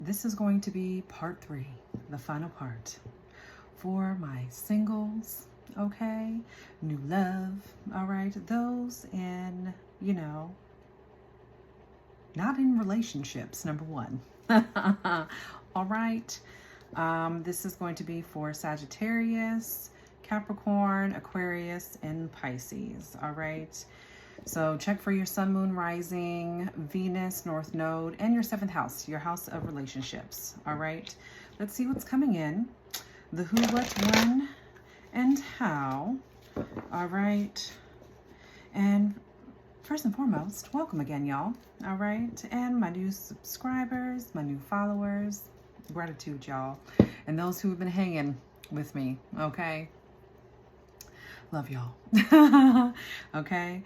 this is going to be part 3, the final part for my singles, okay? New love, all right? Those in, not in relationships, number 1. All right. This is going to be for Sagittarius, Capricorn, Aquarius, and Pisces, all right? So check for your sun, moon, rising, Venus, North Node, and your 7th house, your house of relationships. All right. Let's see what's coming in. The who, what, when, and how. All right. And first and foremost, welcome again, y'all. All right. And my new subscribers, my new followers, gratitude, y'all. And those who have been hanging with me. Okay. Love y'all. Okay.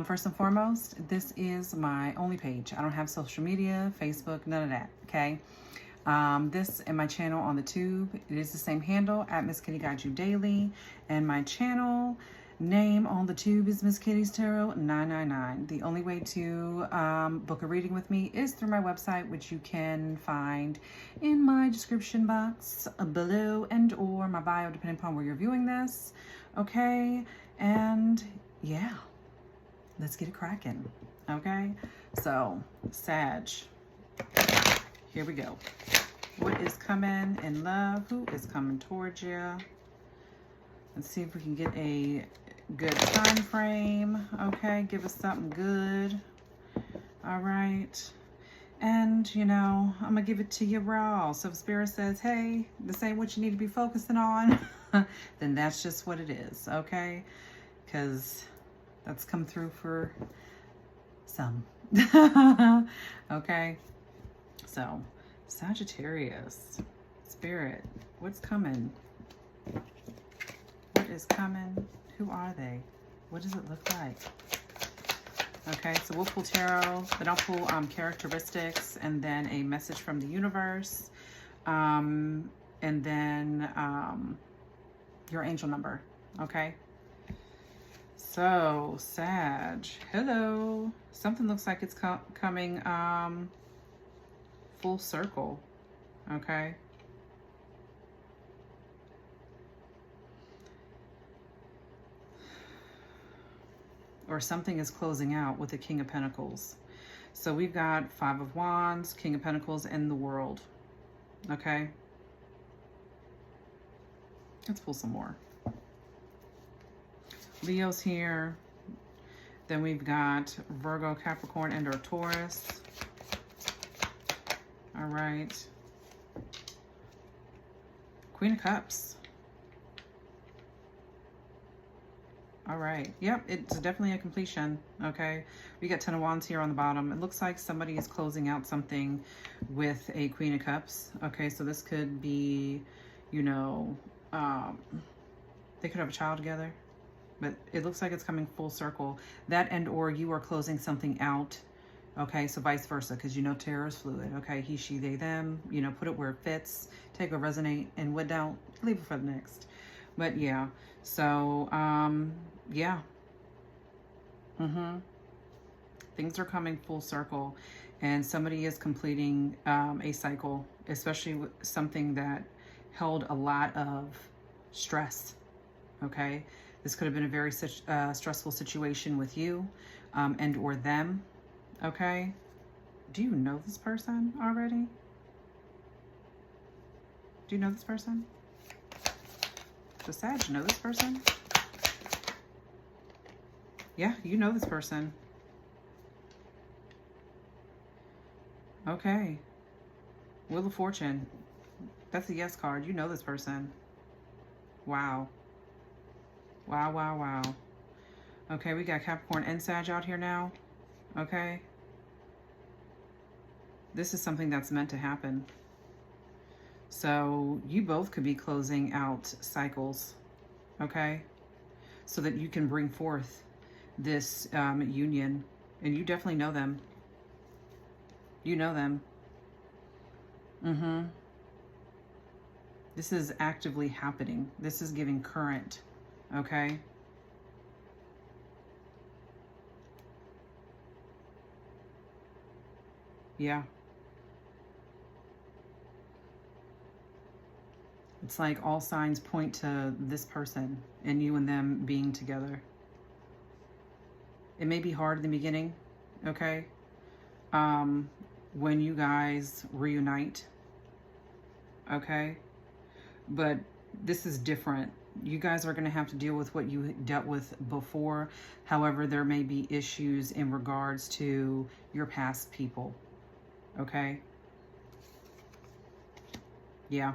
First and foremost, this is my only page. I don't have social media, Facebook, none of that. Okay. This and my channel on the tube, it is the same handle at Miss Kitty Guides You Daily. And my channel name on the tube is Miss Kitty's Tarot 999. The only way to book a reading with me is through my website, which you can find in my description box below and or my bio, depending upon where you're viewing this. Okay, and yeah, let's get it cracking. Okay, so Sag, here we go. What is coming in love? Who is coming towards you? Let's see if we can get a good time frame. Okay, give us something good. All right. And, I'm going to give it to you raw. So if Spirit says, hey, this ain't what you need to be focusing on, then that's just what it is, okay? Because that's come through for some. Okay? So, Sagittarius, Spirit, what's coming? What is coming? Who are they? What does it look like? Okay, so we'll pull tarot, then I'll pull characteristics, and then a message from the universe, and then your angel number. Okay, so Sag, hello. Something looks like it's coming full circle. Okay. Or something is closing out with the King of Pentacles. So we've got 5 of Wands, King of Pentacles, and the World. Okay. Let's pull some more. Leo's here. Then we've got Virgo, Capricorn, and or Taurus. All right. Queen of Cups. All right. Yep, it's definitely a completion. Okay. We got 10 of Wands here on the bottom. It looks like somebody is closing out something with a Queen of Cups. Okay, so this could be, they could have a child together. But it looks like it's coming full circle. That and or you are closing something out. Okay, so vice versa, because tarot is fluid. Okay, he, she, they, them. Put it where it fits. Take what resonate, and what don't, leave it for the next. But yeah, so yeah. Things are coming full circle, and somebody is completing a cycle, especially with something that held a lot of stress. Okay, this could have been a very stressful situation with you and or them. Okay, do you know this person already? Do you know this person? So Sag, you know this person? Yeah, you know this person. Okay. Wheel of Fortune. That's a yes card. You know this person. Wow. Wow, wow, wow. Okay, we got Capricorn and Sag out here now. Okay. This is something that's meant to happen. So you both could be closing out cycles, okay? So that you can bring forth this union. And you definitely know them. You know them. This is actively happening. This is giving current, okay? Yeah. It's like all signs point to this person and you and them being together. It may be hard in the beginning, okay? When you guys reunite, okay? But this is different. You guys are going to have to deal with what you dealt with before. However, there may be issues in regards to your past people, okay? Yeah.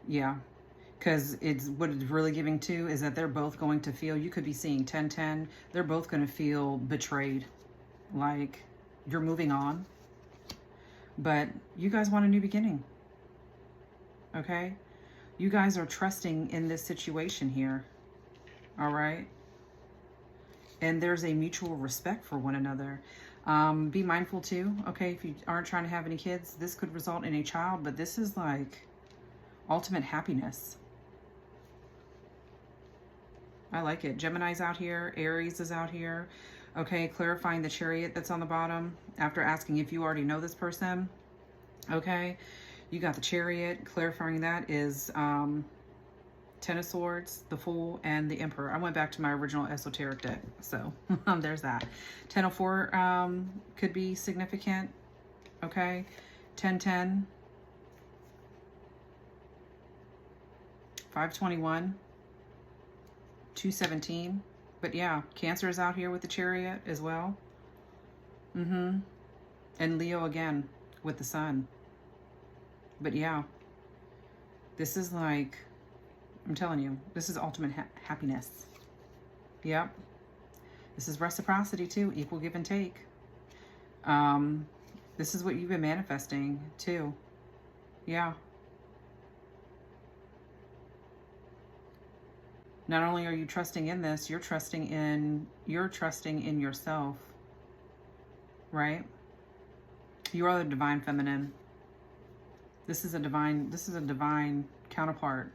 Yeah. Because it's what it's really giving to is that they're both going to feel, you could be seeing 10-10, they're both going to feel betrayed. Like you're moving on. But you guys want a new beginning. Okay? You guys are trusting in this situation here. All right? And there's a mutual respect for one another. Be mindful too, okay? If you aren't trying to have any kids, this could result in a child, but this is like ultimate happiness. I like it. Gemini's out here. Aries is out here. Okay, clarifying the Chariot that's on the bottom after asking if you already know this person. Okay, you got the Chariot. Clarifying that is Ten of Swords, the Fool, and the Emperor. I went back to my original esoteric deck, so there's that. 10-4 could be significant. Okay, 10-10, 5-21, 2-17. But yeah, Cancer is out here with the Chariot as well. And Leo again with the Sun. But yeah, this is like, I'm telling you, this is ultimate happiness. Yep. This is reciprocity too, equal give and take. This is what you've been manifesting too. Yeah. Not only are you trusting in this, you're trusting in yourself. Right? You are the divine feminine. This is a divine counterpart.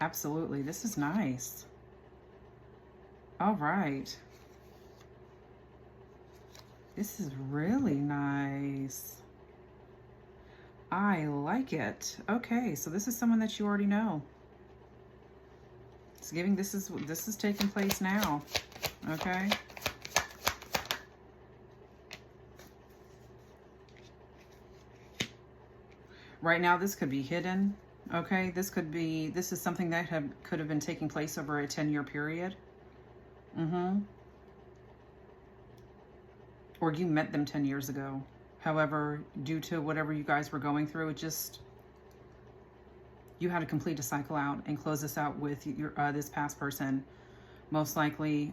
Absolutely. This is nice. All right. This is really nice. I like it. Okay, so this is someone that you already know. It's giving, this is taking place now. Okay. Right now, this could be hidden. Okay, this is something that could have been taking place over a 10-year period. Or you met them 10 years ago. However, due to whatever you guys were going through, you had to complete a cycle out and close this out with your this past person. Most likely,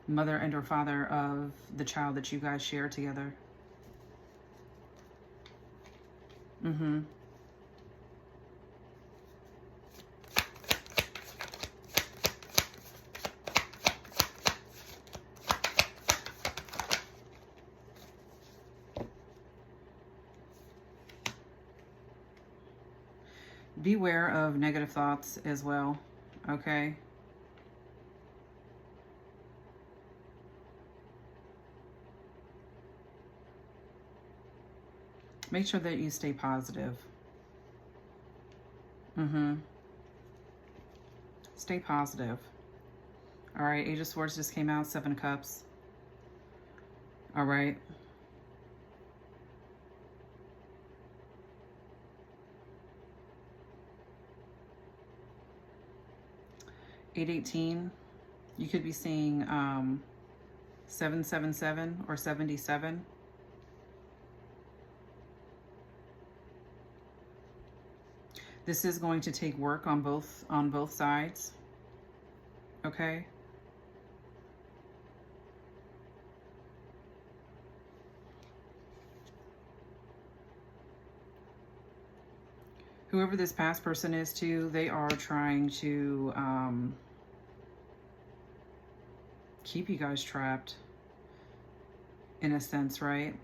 mother and or father of the child that you guys share together. Beware of negative thoughts as well, okay? Make sure that you stay positive. Stay positive. All right, Age of Swords just came out, 7 of Cups. All right. $818. You could be seeing 777 or 77. This is going to take work on both sides. Okay? Whoever this past person is too, they are trying to keep you guys trapped in a sense, right?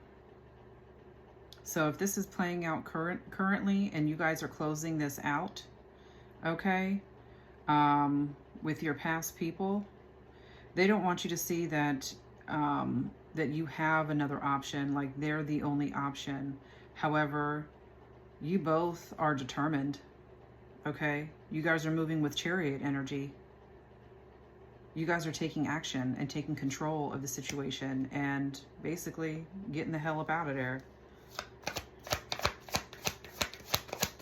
So if this is playing out currently and you guys are closing this out, okay, with your past people, they don't want you to see that that you have another option, like they're the only option. However, You both are determined, okay? You guys are moving with Chariot energy. You guys are taking action and taking control of the situation and basically getting the hell up out of there.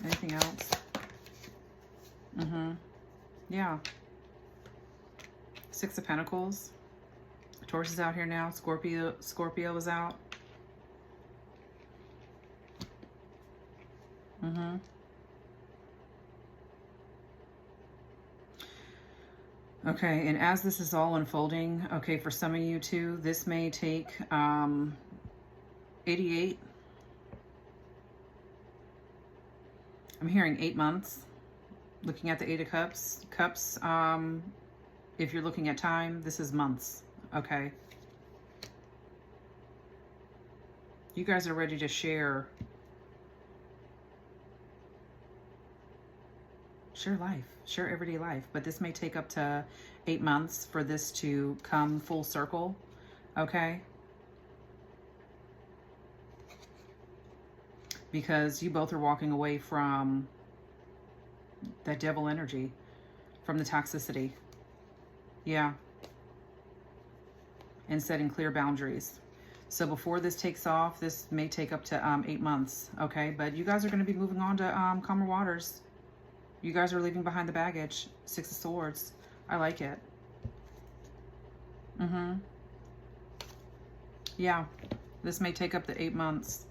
Anything else? Yeah. Six of Pentacles. Taurus is out here now. Scorpio is out. Okay, and as this is all unfolding, okay, for some of you too, this may take 88. I'm hearing 8 months. Looking at the 8 of Cups. If you're looking at time, this is months, okay? You guys are ready to share life, share everyday life, but this may take up to 8 months for this to come full circle, okay? Because you both are walking away from that devil energy, from the toxicity. Yeah. And setting clear boundaries. So before this takes off, this may take up to 8 months, okay? But you guys are going to be moving on to calmer waters. You guys are leaving behind the baggage. 6 of Swords. I like it. Yeah. This may take up to 8 months.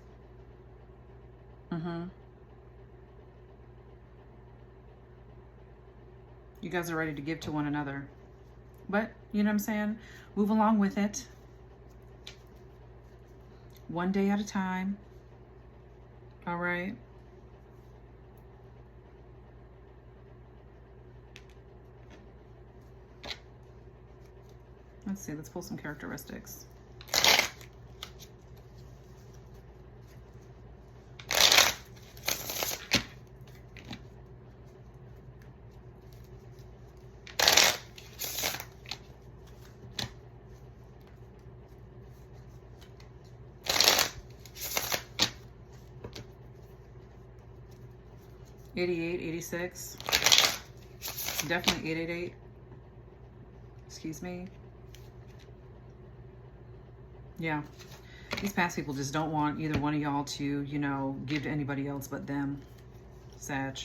You guys are ready to give to one another. But, you know what I'm saying? Move along with it. One day at a time. All right? Let's see. Let's pull some characteristics. '88, '86. Definitely 888. Excuse me. Yeah. These past people just don't want either one of y'all to, you know, give to anybody else but them. Sag.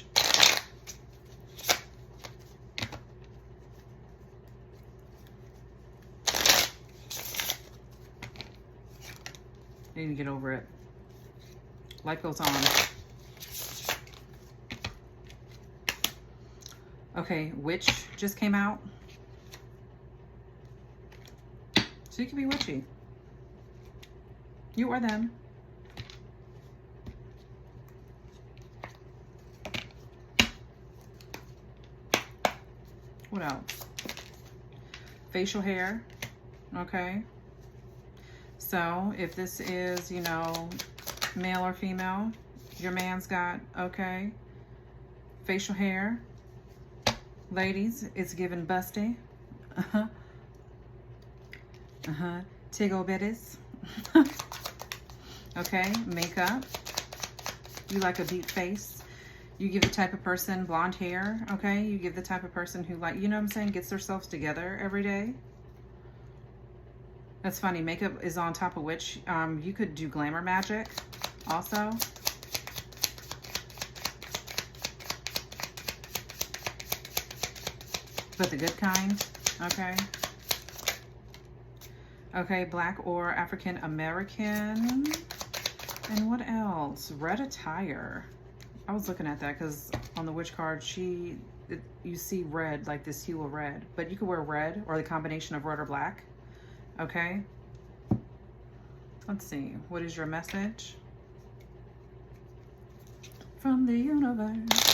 They need to get over it. Life goes on. Okay, Witch just came out. So you can be witchy. You or them. What else? Facial hair. Okay. So if this is, you know, male or female, your man's got, okay, facial hair. Ladies, it's given busty. Tiggle bitties. Okay, makeup. You like a deep face. You give the type of person blonde hair, okay? You give the type of person who, like, you know what I'm saying, gets themselves together every day. That's funny. Makeup is on top of Witch. You could do glamour magic also. But the good kind, okay? Okay, Black or African American. And what else? Red attire. I was looking at that because on the Witch card, you see red, like this hue of red. But you could wear red or the combination of red or black. Okay? Let's see. What is your message? From the universe.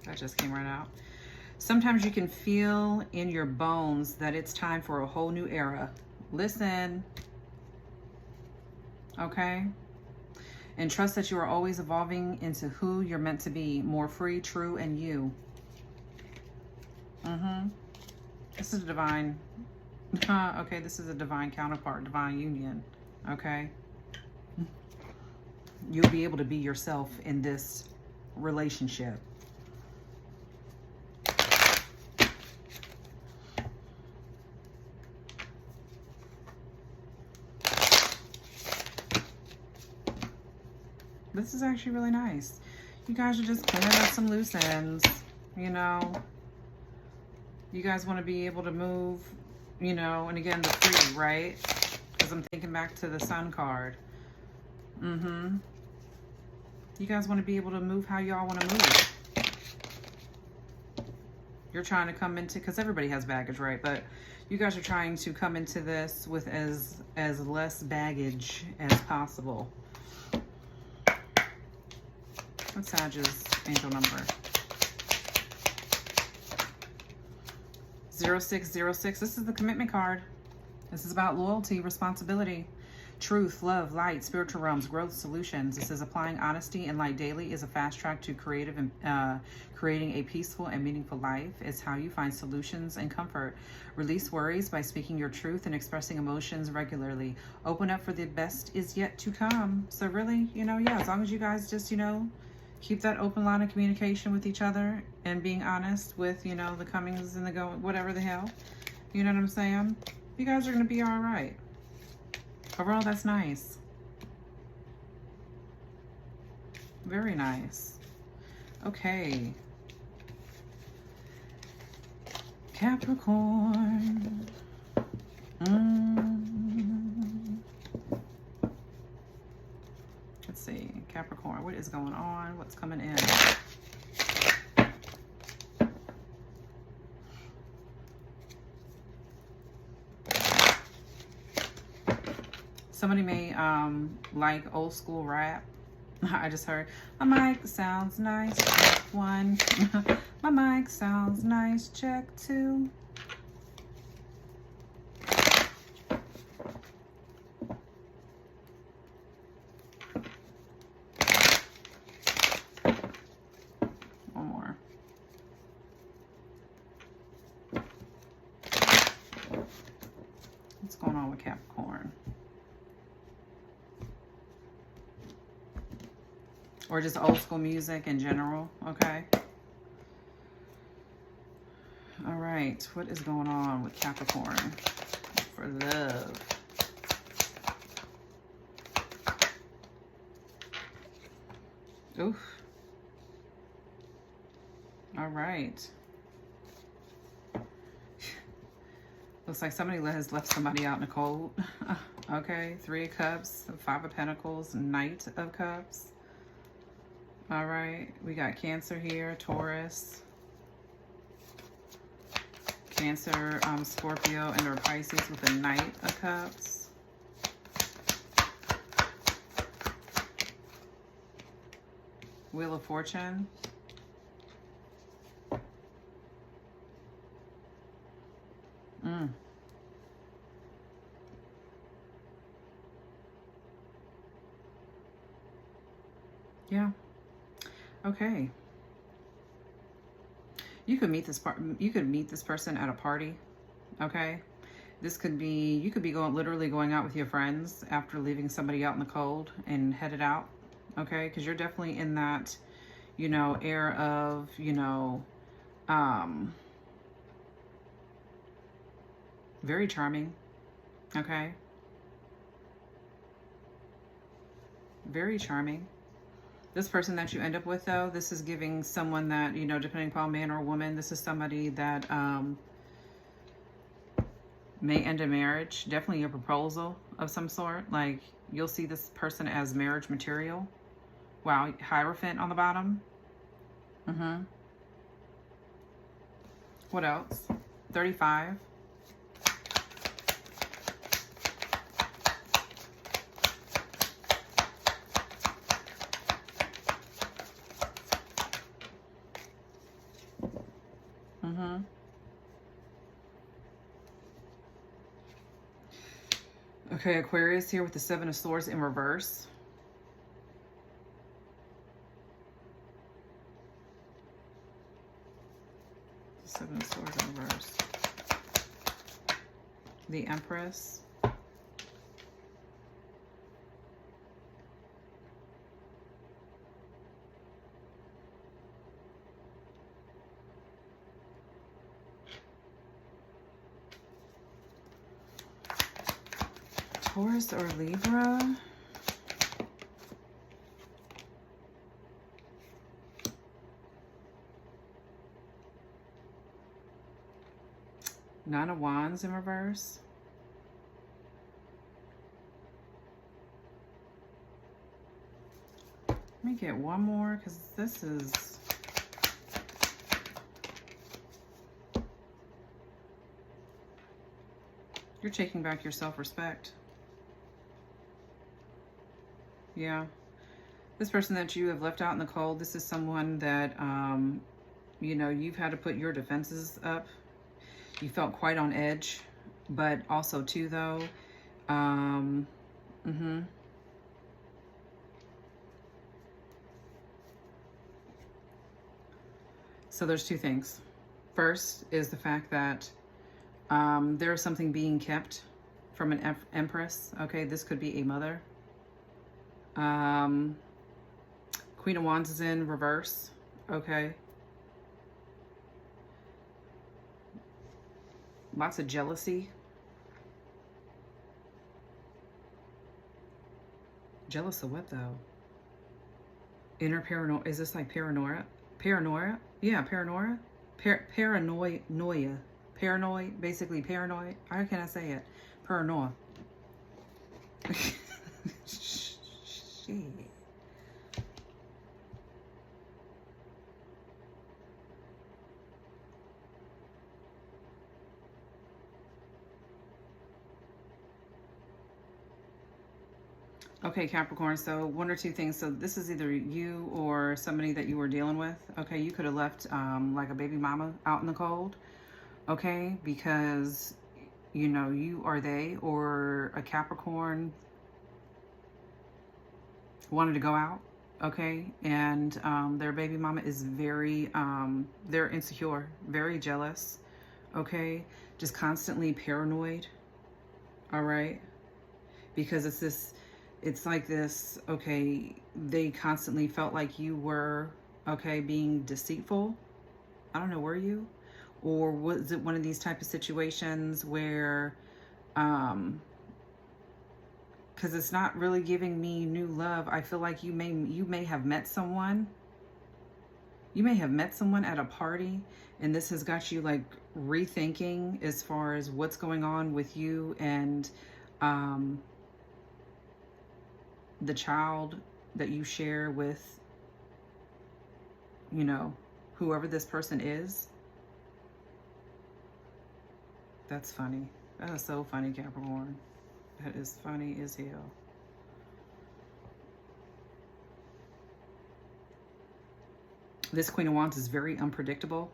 That just came right out. Sometimes you can feel in your bones that it's time for a whole new era. Listen, okay? And trust that you are always evolving into who you're meant to be, more free, true, and you. This is a divine, okay, this is a divine counterpart, divine union, okay? You'll be able to be yourself in this relationship. This is actually really nice. You guys are just cleaning up some loose ends, you know. You guys want to be able to move, you know, and again, the free, right? Because I'm thinking back to the Sun card. You guys want to be able to move how y'all want to move. You're trying to come into, because everybody has baggage, right? But you guys are trying to come into this with as less baggage as possible. What's Sagittarius angel number? 0606. This is the commitment card. This is about loyalty, responsibility, truth, love, light, spiritual realms, growth, solutions. This is applying honesty and light daily is a fast track to creative and creating a peaceful and meaningful life. It's how you find solutions and comfort. Release worries by speaking your truth and expressing emotions regularly. Open up for the best is yet to come. So really, you know, yeah, as long as you guys just, you know, keep that open line of communication with each other and being honest with, you know, the comings and the going, whatever the hell. You know what I'm saying? You guys are going to be all right. Overall, that's nice. Very nice. Okay. Capricorn. Let's see. Capricorn, what is going on? What's coming in? Somebody may like old school rap. I just heard, my mic sounds nice, check 1. My mic sounds nice, check 2. One more. What's going on with Capricorn? Or just old school music in general, okay? All right, what is going on with Capricorn for love? Oof. All right. Looks like somebody has left somebody out in the cold. Okay, 3 of Cups, 5 of Pentacles, Knight of Cups. All right, we got Cancer here, Taurus, Cancer, Scorpio, and or Pisces with the Knight of Cups. Wheel of Fortune. Yeah. Okay. You could meet this person at a party. Okay. This could be, you could be literally going out with your friends after leaving somebody out in the cold and headed out. Okay. Because you're definitely in that, you know, air of, you know, very charming. Okay. Very charming. This person that you end up with, though, this is giving someone that, you know, depending upon man or woman, this is somebody that may end a marriage. Definitely a proposal of some sort. Like, you'll see this person as marriage material. Wow, Hierophant on the bottom. What else? 35. Okay, Aquarius here with the Seven of Swords in reverse. Seven of Swords in reverse. The Empress. Taurus or Libra. Nine of Wands in reverse. Let me get one more because this is... You're taking back your self-respect. Yeah. This person that you have left out in the cold, this is someone that, you know, you've had to put your defenses up. You felt quite on edge, but also too, though, So there's two things. First is the fact that there is something being kept from an empress. Okay, this could be a mother. Queen of Wands is in reverse. Okay. Lots of jealousy. Jealous of what, though? Inner paranoia. Is this like paranoia? Paranoia? Yeah, paranoia. Paranoia. Paranoid. Basically paranoid. How can I say it? Paranoia. Shit. Okay, Capricorn, so one or two things. So this is either you or somebody that you were dealing with. Okay, you could have left like a baby mama out in the cold. Okay, because, you know, you or they or a Capricorn wanted to go out. Okay, and their baby mama is very, they're insecure, very jealous. Okay, just constantly paranoid. All right, because it's this... It's like this, okay, they constantly felt like you were, okay, being deceitful. I don't know, were you? Or was it one of these type of situations where, because it's not really giving me new love. I feel like you may have met someone. You may have met someone at a party, and this has got you like rethinking as far as what's going on with you and, the child that you share with, you know, whoever this person is. That's funny. That is so funny, Capricorn. That is funny as hell. This Queen of Wands is very unpredictable.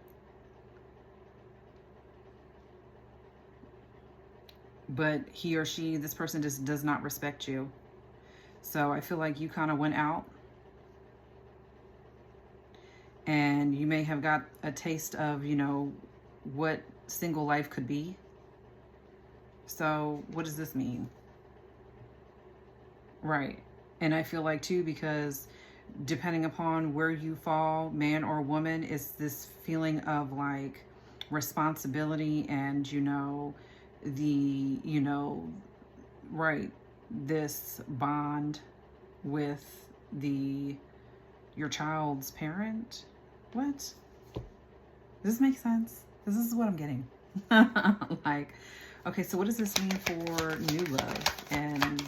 But he or she, this person just does not respect you. So I feel like you kind of went out and you may have got a taste of, you know, what single life could be. So what does this mean? Right. And I feel like too, because depending upon where you fall, man or woman, is this feeling of like responsibility and, you know, the, you know, right, this bond with your child's parent. What? Does this make sense? This is what I'm getting. Like, okay, so what does this mean for new love? And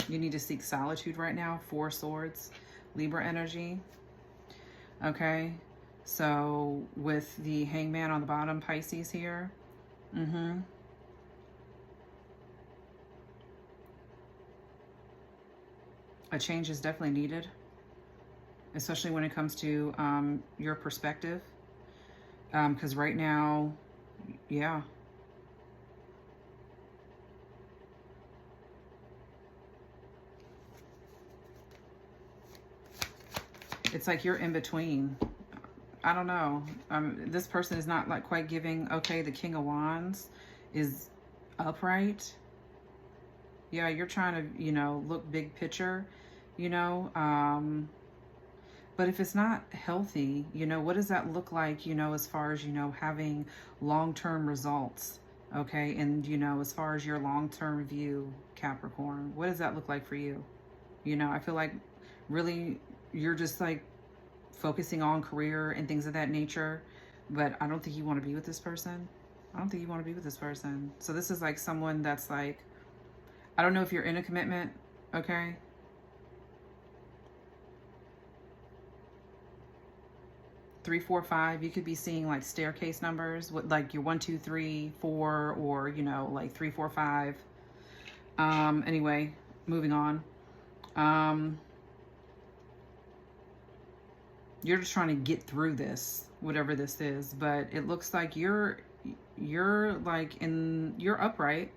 you need to seek solitude right now. Four Swords, Libra energy. Okay, so with the Hangman on the bottom, Pisces here. A change is definitely needed, especially when it comes to your perspective. Because right now, yeah. It's like you're in between. I don't know. This person is not like quite giving. Okay, the King of Wands is upright. Yeah, you're trying to, look big picture, you know. But if it's not healthy, what does that look like, as far as, having long-term results, okay? And, as far as your long-term view, Capricorn, what does that look like for you? I feel like really you're just like focusing on career and things of that nature, but I don't think you want to be with this person. I don't think you want to be with this person. So this is like someone that's like, I don't know if you're in a commitment, okay? Three, four, five. You could be seeing like staircase numbers with like your 1, 2, 3, 4, or like 3, 4, 5. Anyway, moving on. You're just trying to get through this, whatever this is, but it looks like you're like you're upright.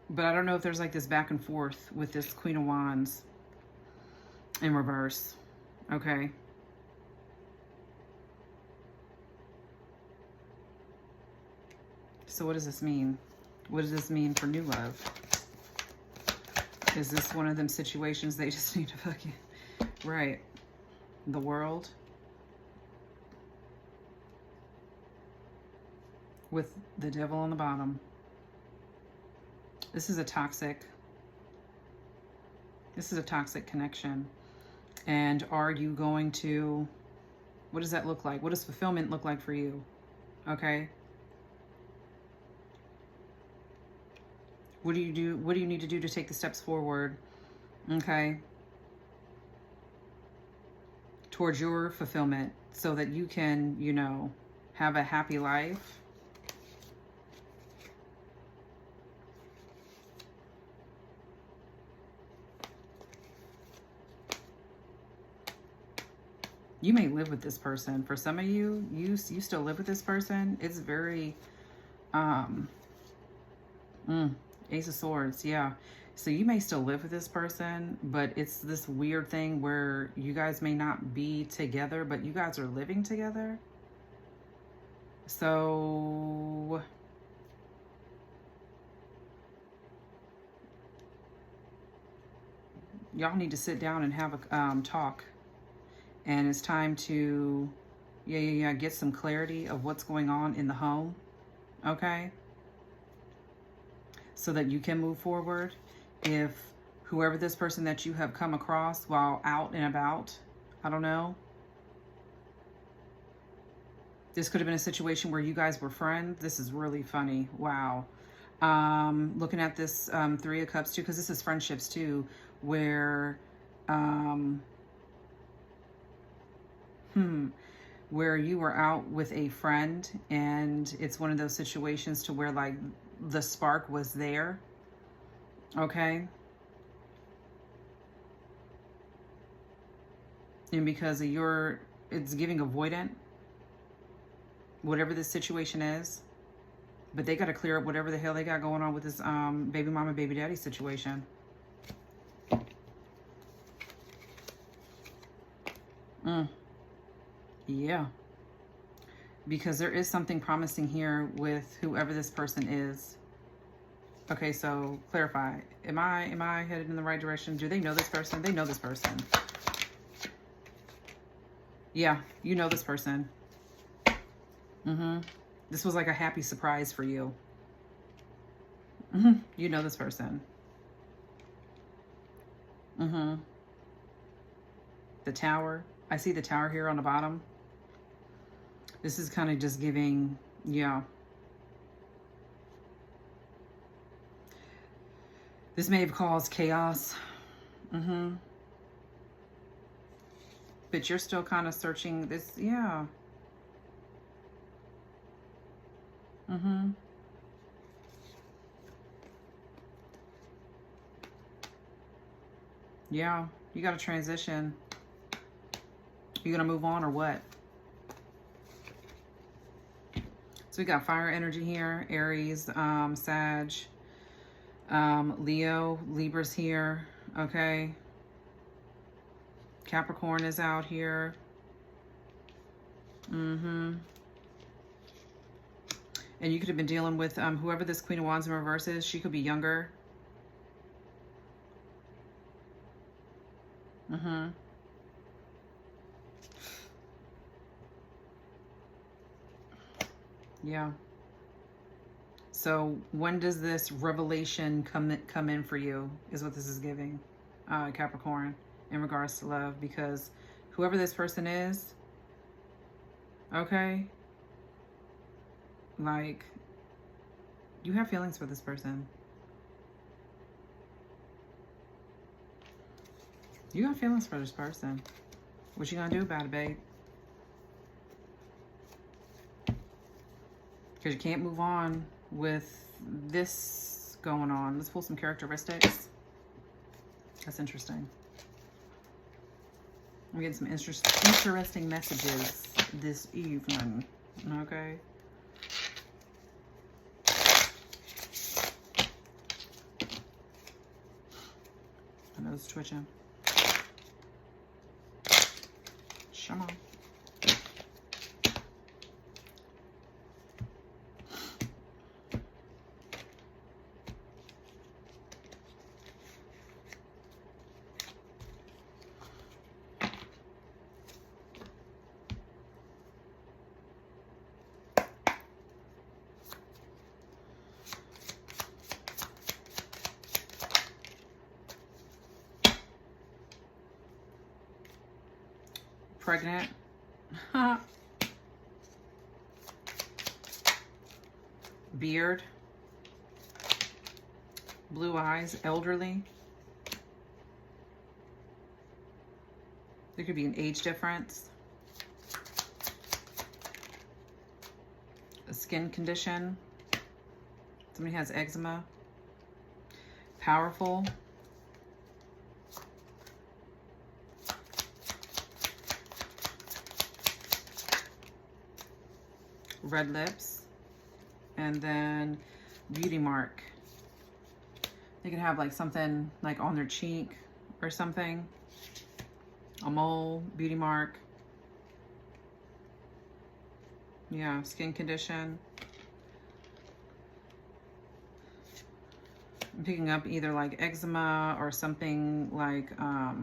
But I don't know if there's like this back and forth with this Queen of Wands in reverse. Okay. So what does this mean? What does this mean for new love? Is this one of them situations they just need to fucking... Right. The World. With the Devil on the bottom. This is a toxic connection. And are you going to... What does that look like? What does fulfillment look like for you? Okay. What do you do? What do you need to do to take the steps forward? Okay. Towards your fulfillment so that you can, have a happy life. You may live with this person. For some of you, you still live with this person. It's very, Ace of Swords, yeah. So you may still live with this person, but it's this weird thing where you guys may not be together, but you guys are living together. So y'all need to sit down and have a talk. And it's time to, get some clarity of what's going on in the home, okay? So that you can move forward. If whoever this person that you have come across while out and about, I don't know. This could have been a situation where you guys were friends. This is really funny. Wow. Looking at this 3 of Cups too, because this is friendships too, where where you were out with a friend and it's one of those situations to where like the spark was there. Okay. And because of it's giving avoidant, whatever the situation is, but they got to clear up whatever the hell they got going on with this baby mama, baby daddy situation. Yeah. Because there is something promising here with whoever this person is. Okay, so clarify. Am I headed in the right direction? Do they know this person? They know this person. Yeah, you know this person. This was like a happy surprise for you. You know this person. The Tower. I see the Tower here on the bottom. This is kind of just giving, yeah. This may have caused chaos. But you're still kind of searching this, yeah. Yeah, you got to transition. You gonna move on or what? So we got fire energy here, Aries, Sag, Leo, Libra's here, okay? Capricorn is out here. And you could have been dealing with whoever this Queen of Wands in reverse is. She could be younger. Yeah. So when does this revelation come in for you is what this is giving, Capricorn, in regards to love. Because whoever this person is, okay, like, you have feelings for this person. You got feelings for this person. What you gonna do about it, babe? Because you can't move on with this going on. Let's pull some characteristics. That's interesting. I'm getting some interesting messages this evening. Okay. I know it's twitching. Come on. Pregnant. Beard. Blue eyes. Elderly. There could be an age difference. A skin condition. Somebody has eczema. Powerful. Red lips. And then beauty mark. They could have like something like on their cheek or something. A mole, beauty mark. Yeah, skin condition. I'm picking up either like eczema or something like, what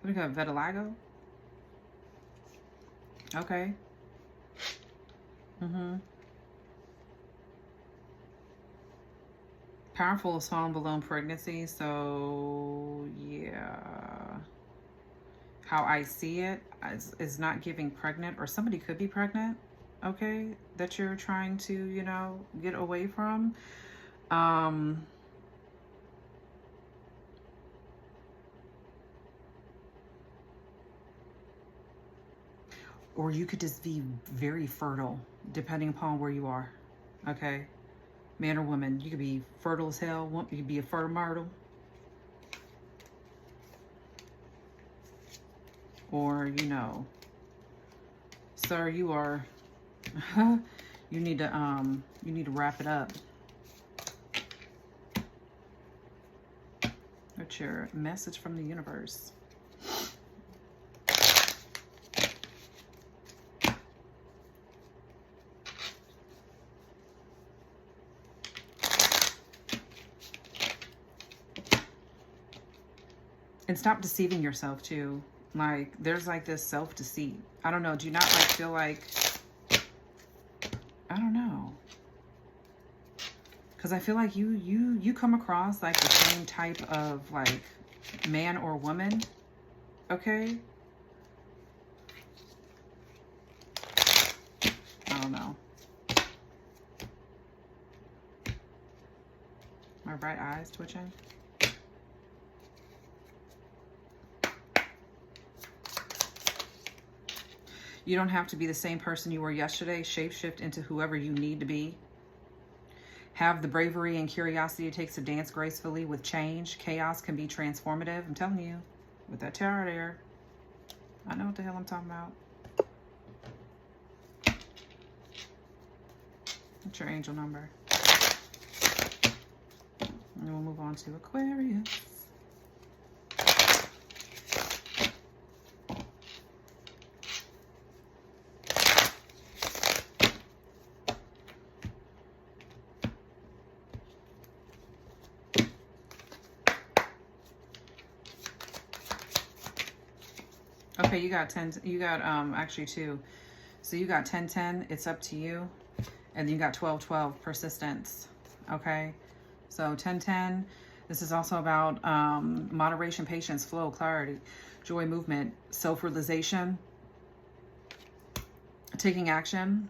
do you call it, vitiligo? Okay. Powerful is falling below pregnancy, so yeah. How I see it is not giving pregnant, or somebody could be pregnant, okay, that you're trying to, you know, get away from. Or you could just be very fertile, depending upon where you are, okay? Man or woman, you could be fertile as hell. You could be a fertile myrtle. Or, you know, sir, you are, you need to wrap it up. What's your message from the universe? And stop deceiving yourself too. Like, there's like this self-deceit. I don't know. Do you not like feel like, I don't know. Because I feel like you come across like the same type of like man or woman. Okay. I don't know. My bright eyes twitching. You don't have to be the same person you were yesterday. Shapeshift into whoever you need to be. Have the bravery and curiosity it takes to dance gracefully with change. Chaos can be transformative. I'm telling you, with that tarot there, I know what the hell I'm talking about. What's your angel number? And then we'll move on to Aquarius. Okay, you got 10, you got actually 2. So you got 10-10, it's up to you. And then you got 12-12, persistence. Okay, so 10-10, this is also about moderation, patience, flow, clarity, joy, movement, self-realization, taking action.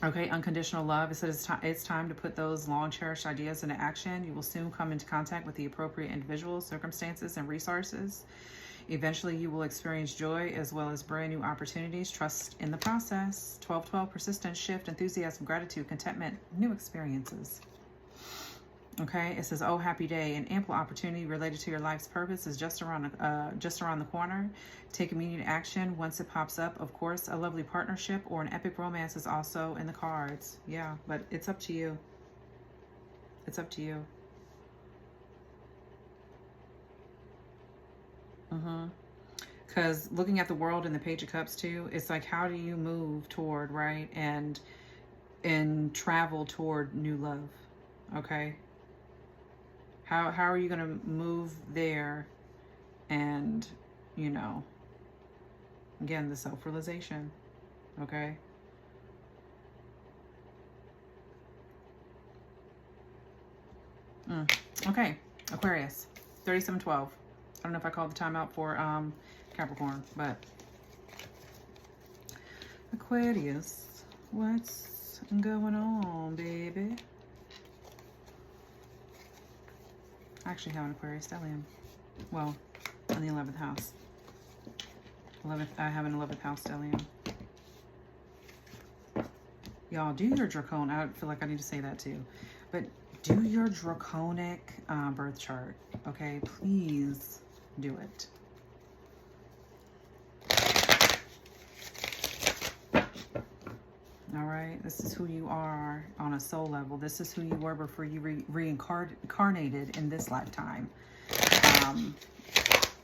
Okay, unconditional love. It says it's time to put those long cherished ideas into action. You will soon come into contact with the appropriate individuals, circumstances, and resources. Eventually, you will experience joy as well as brand new opportunities. Trust in the process. 12-12, persistence, shift, enthusiasm, gratitude, contentment, new experiences. Okay, it says, oh, happy day. An ample opportunity related to your life's purpose is just around the corner. Take immediate action once it pops up. Of course, a lovely partnership or an epic romance is also in the cards. Yeah, but it's up to you. It's up to you. Because looking at the world in the Page of Cups too, it's like, how do you move toward, right? And travel toward new love. Okay. How are you going to move there? And, you know, again, the self-realization. Okay. Okay. Aquarius, 3712. I don't know if I called the timeout for Capricorn, but Aquarius, what's going on, baby? I actually have an Aquarius stellium. Well, in the 11th house. I have an 11th house stellium. Y'all, do your draconic. I feel like I need to say that too. But do your draconic birth chart. Okay, please do it. All right, this is who you are on a soul level. This is who you were before you reincarnated in this lifetime.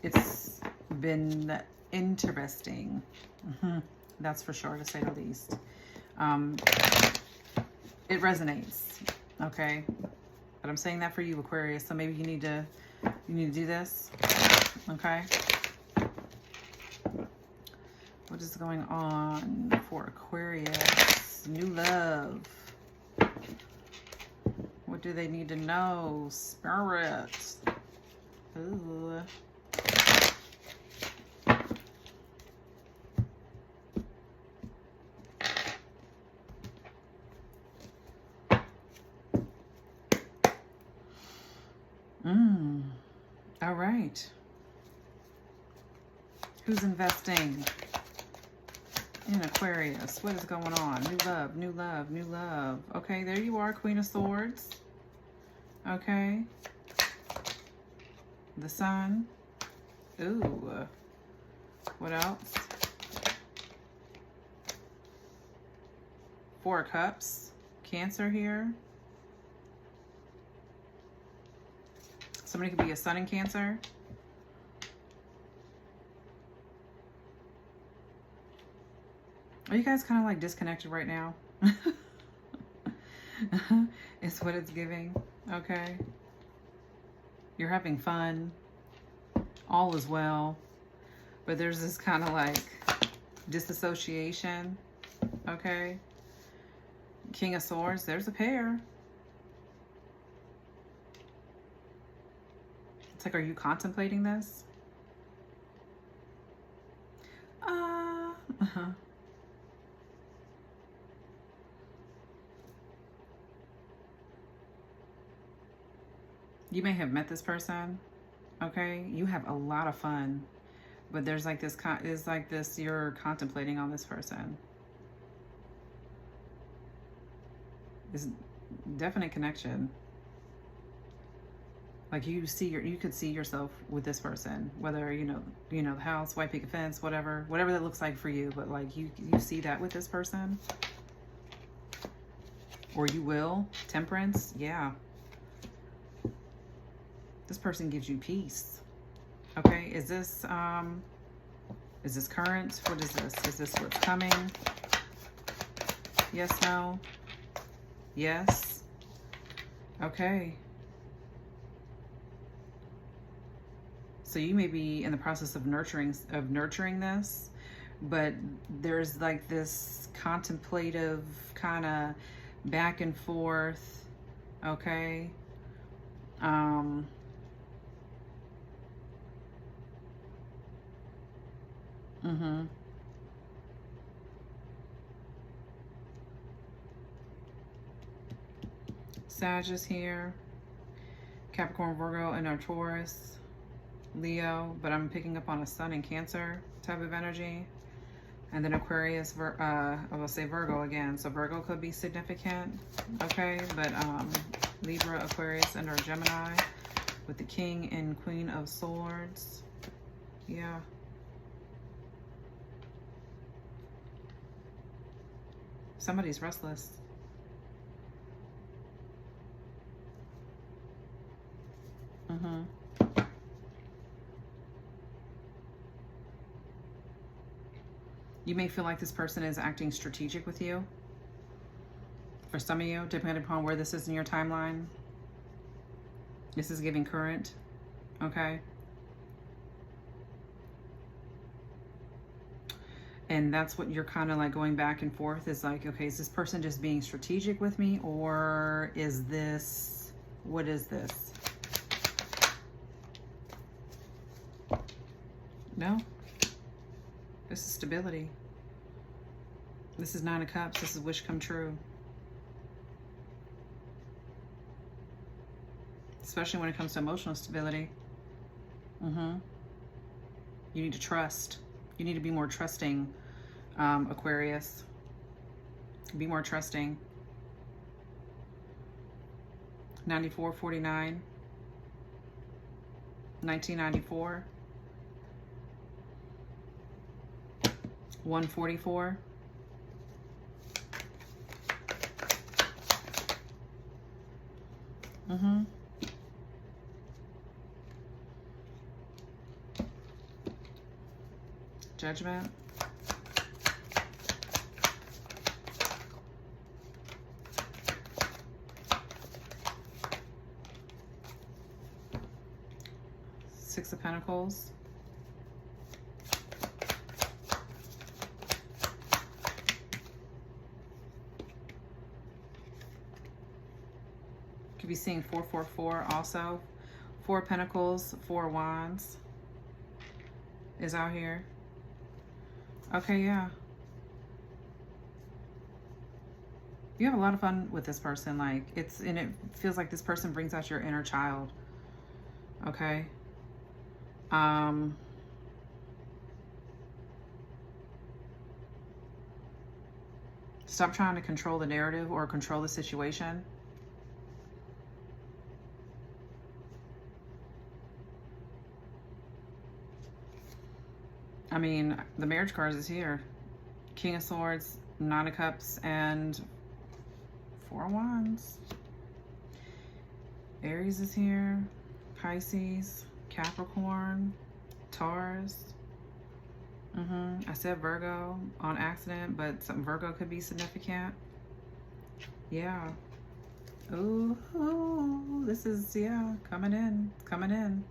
It's been interesting. That's for sure, to say the least. It resonates, okay? But I'm saying that for you, Aquarius. So maybe you need to do this, okay? What is going on for Aquarius? New love. What do they need to know? Spirit. Ooh. All right. Who's investing in Aquarius? What is going on? New love, new love, new love. Okay, there you are, Queen of Swords. Okay. The Sun. Ooh. What else? Four of Cups. Cancer here. Somebody could be a Sun in Cancer. Are you guys kind of like disconnected right now? It's what it's giving. Okay. You're having fun. All is well. But there's this kind of like disassociation. Okay. King of Swords. There's a pair. It's like, are you contemplating this? You may have met this person, okay? You have a lot of fun, but there's like this, you're contemplating on this person. definite connection. Like you could see yourself with this person, whether the house, white picket fence, whatever that looks like for you. But like you see that with this person, or you will. Temperance, yeah. This person gives you peace. Okay, is this current? What is this? Is this what's coming? Yes, no, yes. Okay. So you may be in the process of nurturing this, but there's like this contemplative kind of back and forth. Okay. Sag is here. Capricorn, Virgo, and our Taurus. Leo, but I'm picking up on a Sun in Cancer type of energy. And then Aquarius, I will say Virgo again. So Virgo could be significant, okay? But Libra, Aquarius, and our Gemini with the King and Queen of Swords. Yeah. Somebody's restless. You may feel like this person is acting strategic with you. For some of you, depending upon where this is in your timeline. This is giving current, okay? And that's what you're kind of like going back and forth is like, okay, is this person just being strategic with me, or is this, what is this? No. This is stability. This is Nine of Cups. This is wish come true. Especially when it comes to emotional stability. You need to trust. You need to be more trusting, Aquarius. Be more trusting. 9449. 1994. 144. Judgment. Six of Pentacles. Could be seeing 444 also. Four of Pentacles, Four of Wands is out here. Okay, yeah. You have a lot of fun with this person. Like it feels like this person brings out your inner child. Okay. Stop trying to control the narrative or control the situation. I mean, the marriage cards is here. King of Swords, Nine of Cups, and Four of Wands. Aries is here. Pisces, Capricorn, Taurus. I said Virgo on accident, but some Virgo could be significant. Yeah. Ooh, this is, yeah, coming in.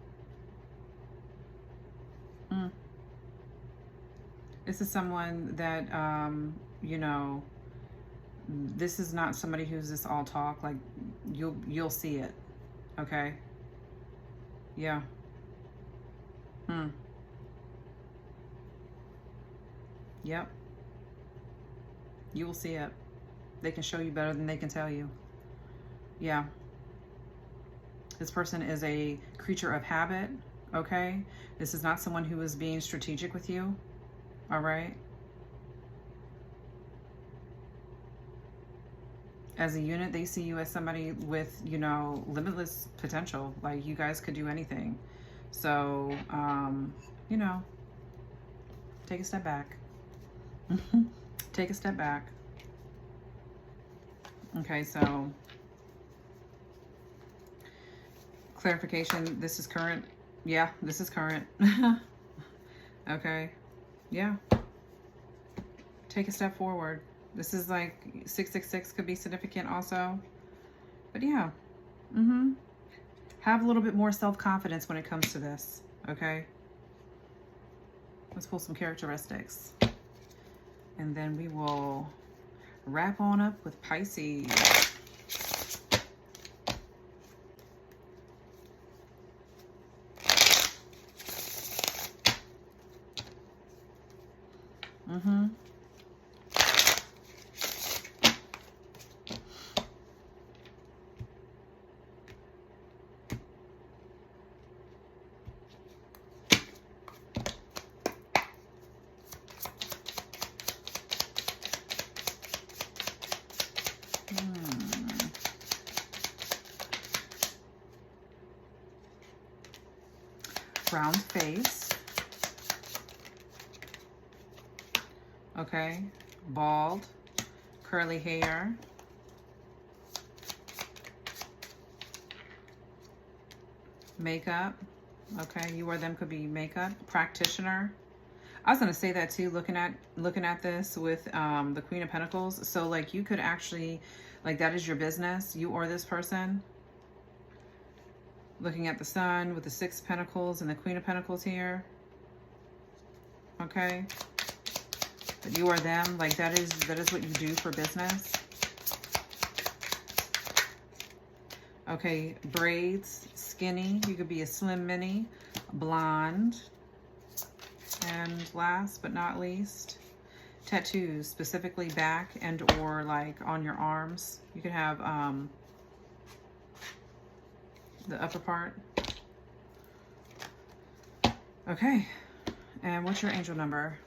This is someone that, you know, this is not somebody who's just all talk. Like, you'll see it, okay? Yeah. Yep. You will see it. They can show you better than they can tell you. Yeah. This person is a creature of habit, okay? This is not someone who is being strategic with you. All right. As a unit, they see you as somebody with, you know, limitless potential. Like, you guys could do anything. So, you know, take a step back. Take a step back. Okay, so clarification, this is current. Yeah, this is current. Okay, yeah. Take a step forward. This is like 666 could be significant also. But yeah, have a little bit more self-confidence when it comes to this, okay? Let's pull some characteristics. And then we will wrap on up with Pisces. Round face. Okay. Bald. Curly hair. Makeup. Okay, you or them could be makeup. Practitioner. I was gonna say that too, looking at this with the Queen of Pentacles. So like you could actually, like that is your business, you or this person. Looking at the Sun with the 6 of Pentacles and the Queen of Pentacles here. Okay. But you or them, like that is what you do for business. Okay, braids, skinny. You could be a slim mini, blonde. And last but not least, tattoos, specifically back and or like on your arms. You could have the upper part. Okay, and what's your angel number?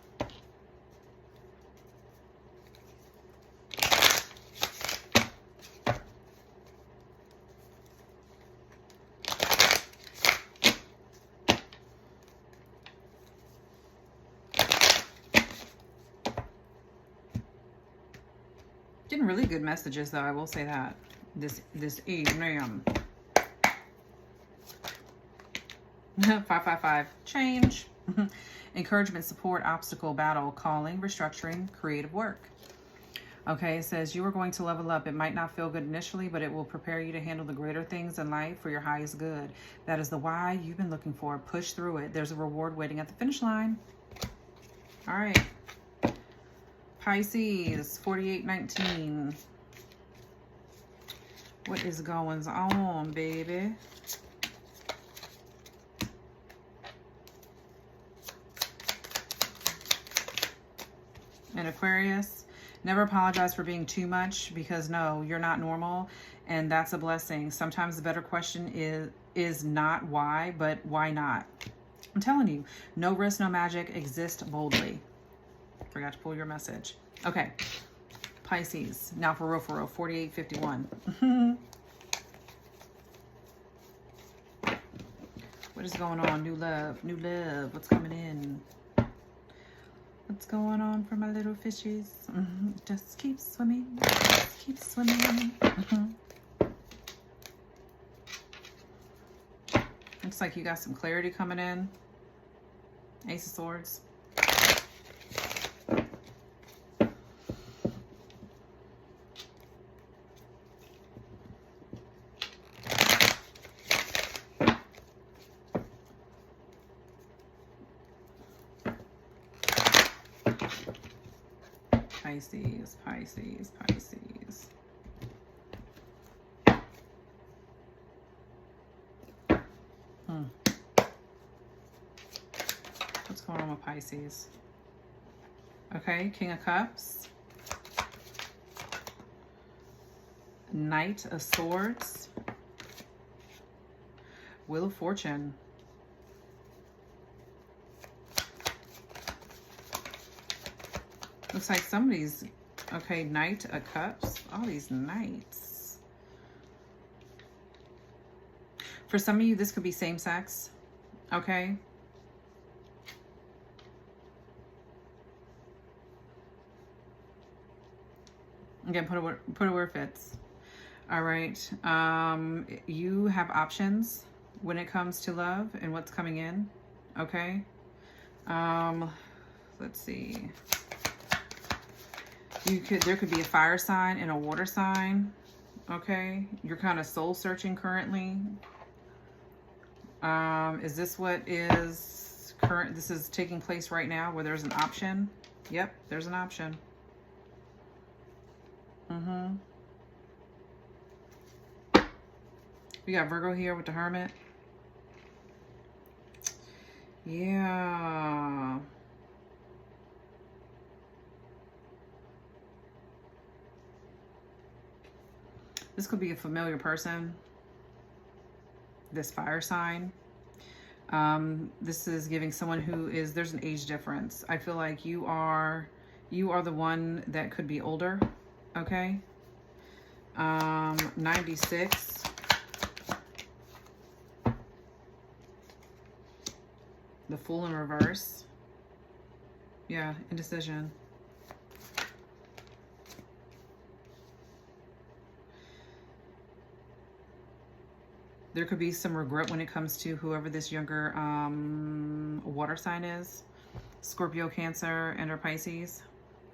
Getting really good messages though, I will say that. This evening. 555. Change. Encouragement, support, obstacle, battle, calling, restructuring, creative work. Okay, it says you are going to level up. It might not feel good initially, but it will prepare you to handle the greater things in life for your highest good. That is the why you've been looking for. Push through it. There's a reward waiting at the finish line. All right. Pisces, 4819. What is going on, baby? And Aquarius, never apologize for being too much, because no, you're not normal, and that's a blessing. Sometimes the better question is not why, but why not? I'm telling you, no risk, no magic, exist boldly. Forgot to pull your message. Okay, Pisces, now for real, 4851. What is going on? New love, what's coming in? What's going on for my little fishies? Just keep swimming. Just keep swimming. Looks like you got some clarity coming in. Ace of Swords. Pisces, Pisces, Pisces. What's going on with Pisces? Okay, King of Cups. Knight of Swords. Wheel of Fortune. Looks like somebody's Okay, Knight of Cups. All these knights. For some of you, this could be same sex. Okay. Again, put it where it fits. All right. You have options when it comes to love and what's coming in. Okay. Let's see. There could be a fire sign and a water sign. Okay. You're kind of soul searching currently. Is this what is current? This is taking place right now where there's an option. Yep. There's an option. We got Virgo here with the Hermit. Yeah. This could be a familiar person. This fire sign. This is giving someone who is, there's an age difference. I feel like you are the one that could be older. Okay. 96. The Fool in reverse. Yeah, indecision. There could be some regret when it comes to whoever this younger water sign is. Scorpio, Cancer, and or Pisces.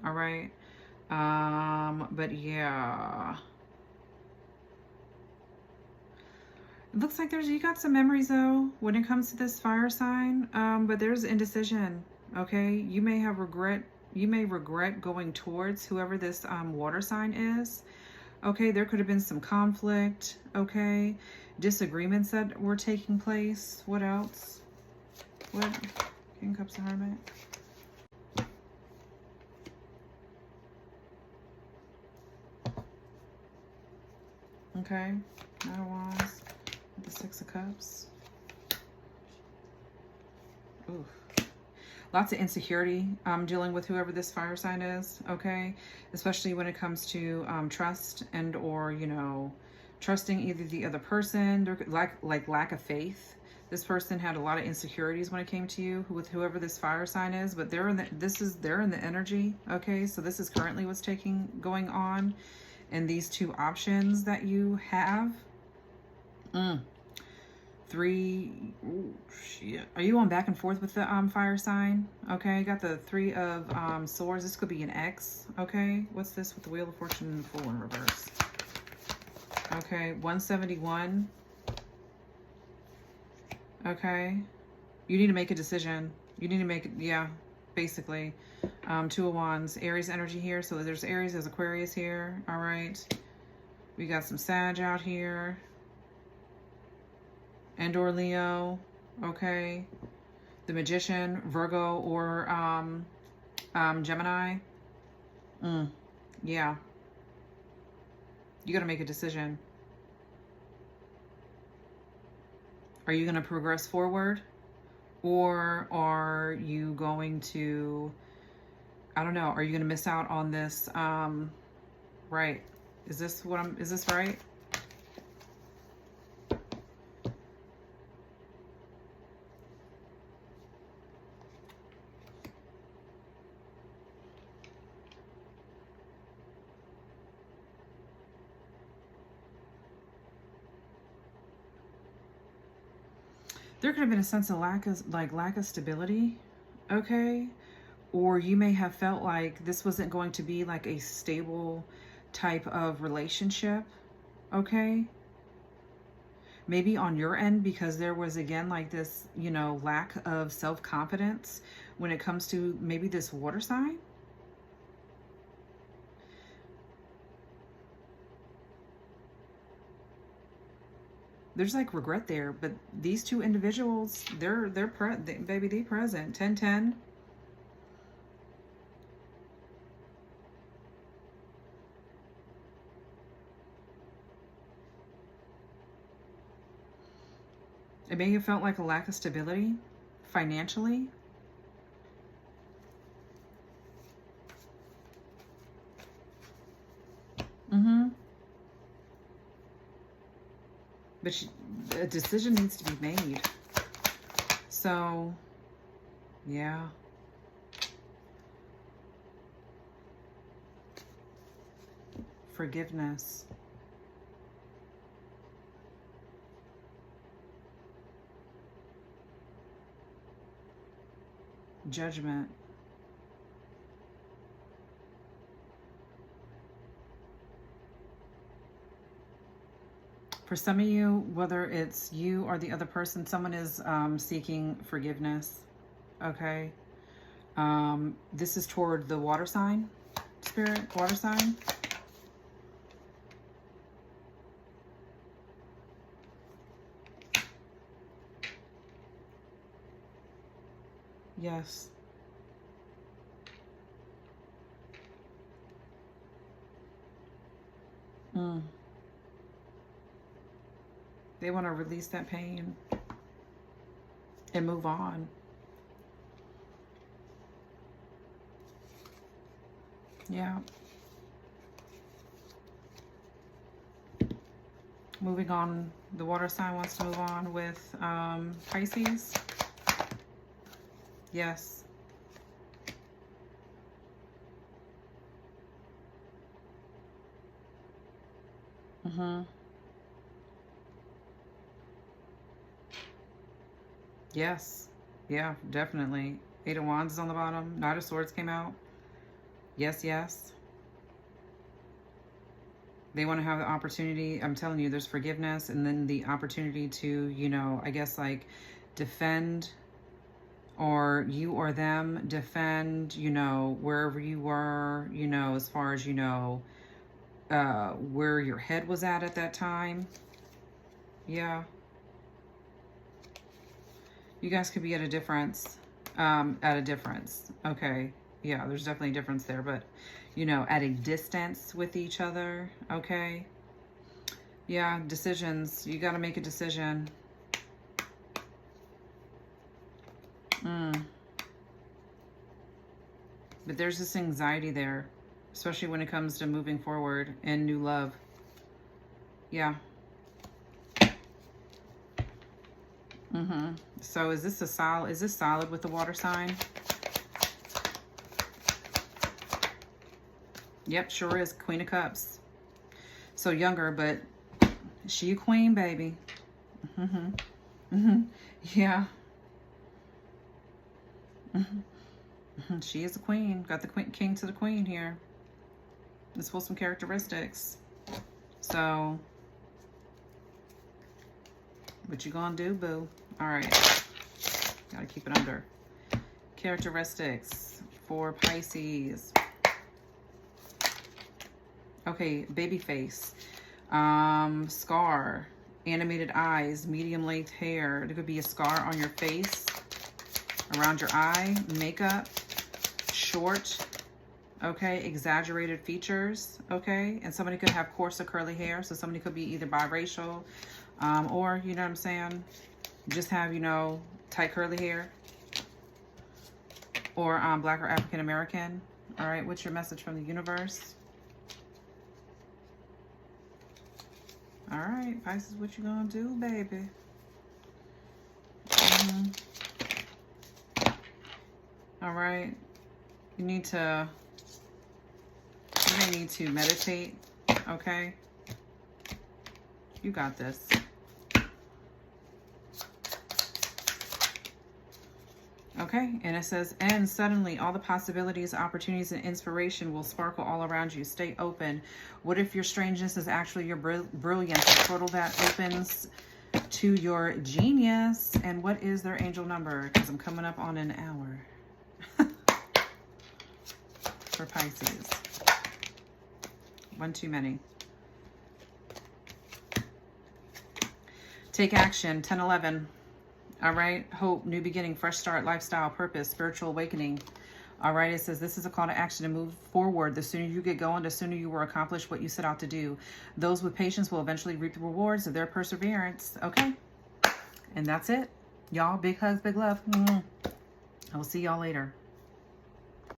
All right. But yeah. It looks like you got some memories though when it comes to this fire sign. But there's indecision. Okay. You may regret going towards whoever this water sign is. Okay, there could have been some conflict, okay? Disagreements that were taking place. What else? What? King of Cups and Hermit. Okay, Knight of Wands. The Six of Cups. Oof. Lots of insecurity dealing with whoever this fire sign is, okay? Especially when it comes to trust and or, you know, trusting either the other person, or lack of faith. This person had a lot of insecurities when it came to you with whoever this fire sign is, but they're in the energy, okay? So this is currently what's going on, and these two options that you have. Three, ooh, shit. Are you on back and forth with the fire sign? Okay, got the Three of Swords. This could be an ex. Okay, what's this with the Wheel of Fortune and the Fool in reverse? Okay, 171. Okay, you need to make a decision. You need to make it, yeah, basically. Two of Wands, Aries energy here. So there's Aries, there's Aquarius here. All right, we got some Sag out here. And or Leo, okay. The Magician, Virgo, or Gemini. Yeah. You got to make a decision. Are you going to progress forward? Or are you going to, I don't know, are you going to miss out on this? Right. Is this right? There could have been a sense of lack of stability, okay? Or you may have felt like this wasn't going to be like a stable type of relationship, okay? Maybe on your end, because there was, again, like this, you know, lack of self-confidence when it comes to maybe this water sign. There's like regret there, but these two individuals, they're present. 10-10. It may have felt like a lack of stability financially. But a decision needs to be made. So, yeah. Forgiveness. Judgment. For some of you, whether it's you or the other person, someone is seeking forgiveness. Okay. This is toward the water sign, spirit, water sign. Yes. They want to release that pain and move on. Yeah. Moving on, the water sign wants to move on with Pisces. Yes. Yes. Yeah, definitely. Eight of Wands is on the bottom. Knight of Swords came out. Yes, yes. They want to have the opportunity. I'm telling you, there's forgiveness and then the opportunity to, you know, I guess like defend, or you or them defend, you know, wherever you were, you know, as far as, you know, where your head was at that time. Yeah. You guys could be at a difference, Okay. Yeah, there's definitely a difference there, but, you know, at a distance with each other. Okay. Yeah, decisions. You got to make a decision. But there's this anxiety there, especially when it comes to moving forward and new love. Yeah. So is this solid with the water sign? Yep, sure is. Queen of Cups. So younger, but she a queen, baby. Yeah. She is a queen. Got the king to the queen here. Let's pull some characteristics. So, what you gonna do, boo? All right. Gotta keep it under. Characteristics for Pisces. Okay, baby face. Scar. Animated eyes. Medium length hair. There could be a scar on your face. Around your eye. Makeup. Short. Okay, exaggerated features. Okay, and somebody could have coarse or curly hair. So somebody could be either biracial, or, you know what I'm saying, just have, you know, tight curly hair, or Black or African American. All right, what's your message from the universe? All right, Pisces, what you gonna do, baby? All right, you may need to meditate. Okay, you got this. Okay, and it says, and suddenly all the possibilities, opportunities, and inspiration will sparkle all around you. Stay open. What if your strangeness is actually your brilliance? A portal that opens to your genius. And what is their angel number? Because I'm coming up on an hour. For Pisces. One too many. Take action. 10-11. All right. Hope, new beginning, fresh start, lifestyle, purpose, spiritual awakening. All right. It says this is a call to action to move forward. The sooner you get going, the sooner you will accomplish what you set out to do. Those with patience will eventually reap the rewards of their perseverance. Okay. And that's it. Y'all, big hugs, big love. I will see y'all later.